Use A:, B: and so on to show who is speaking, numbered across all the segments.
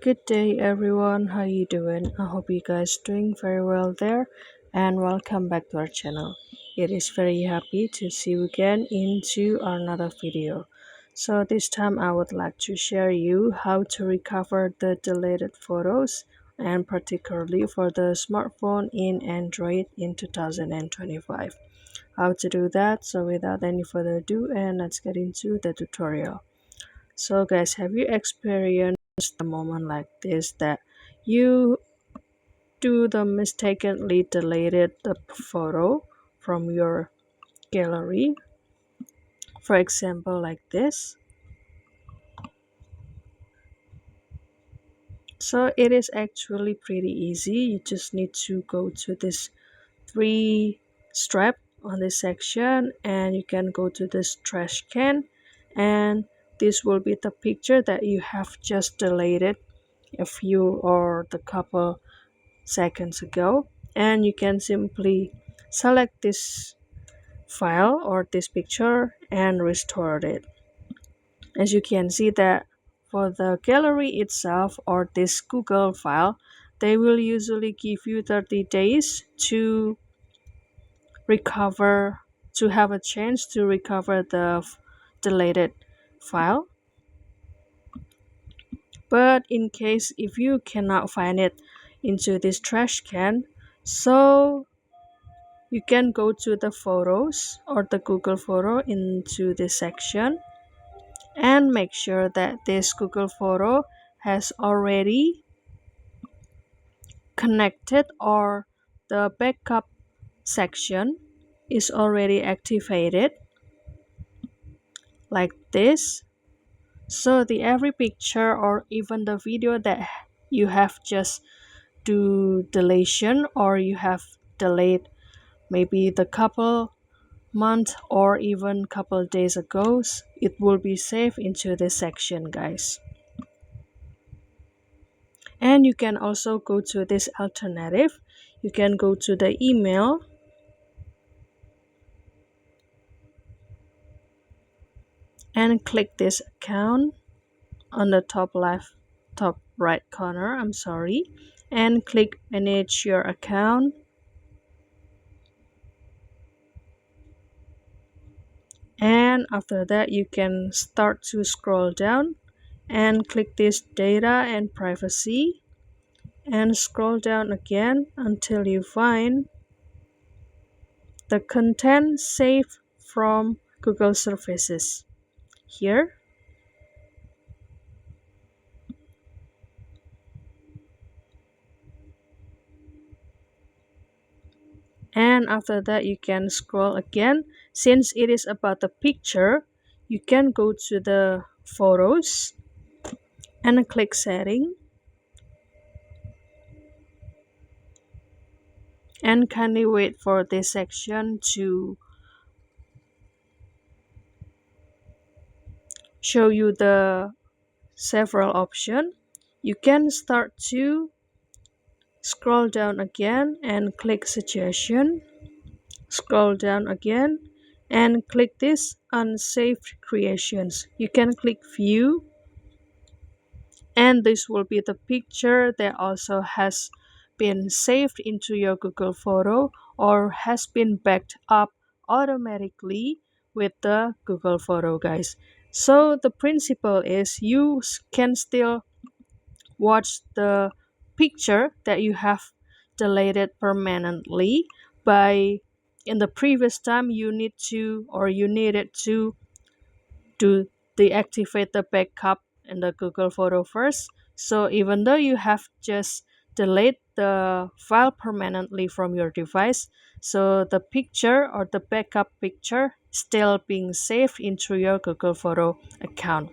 A: Good day everyone, how you doing? I hope you guys doing very well there, and welcome back to our channel. It is very happy to see you again into another video. So this time I would like to share you how to recover the deleted photos, and particularly for the smartphone in Android in 2025. How to do that. So without any further ado, and let's get into the tutorial. So guys, have you experienced a moment like this that you do the mistakenly deleted the photo from your gallery? For example, like this. So it is actually pretty easy. You just need to go to this three strap on this section, and you can go to this trash can, and this will be the picture that you have just deleted a few or the couple seconds ago, and you can simply select this file or this picture and restore it. As you can see that for the gallery itself or this Google file, they will usually give you 30 days to recover, to have a chance to recover the deleted file. But in case if you cannot find it into this trash can, so you can go to the photos or the Google photo into this section and make sure that this Google photo has already connected or the backup section is already activated like this. So the every picture or even the video that you have just do deletion or you have delayed maybe the couple month or even couple days ago, it will be saved into this section, guys. And you can also go to this alternative. You can go to the email and click this account on the top left, top right corner, and click manage your account. And after that, you can start to scroll down and click this data and privacy, and scroll down again until you find the content saved from Google services here. And after that, you can scroll again. Since it is about the picture, you can go to the photos and click setting, and kindly wait for this section to show you the several options. You can start to scroll down again and click suggestion, scroll down again and click this unsaved creations. You can click view, and this will be the picture that also has been saved into your Google photo or has been backed up automatically with the Google photo, guys. So the principle is you can still watch the picture that you have deleted permanently by in the previous time you needed to do deactivate the backup in the Google photo first. So even though you have just delete the file permanently from your device, so the picture or the backup picture still being saved into your Google photo account.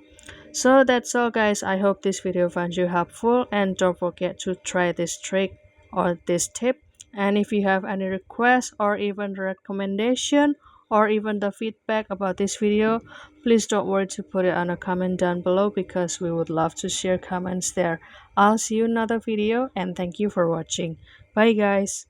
A: So that's all, guys. I hope this video finds you helpful, and don't forget to try this trick or this tip. And if you have any requests or even recommendation or even the feedback about this video, please don't worry to put it on a comment down below, because we would love to share comments there. I'll see you in another video, and thank you for watching. Bye guys.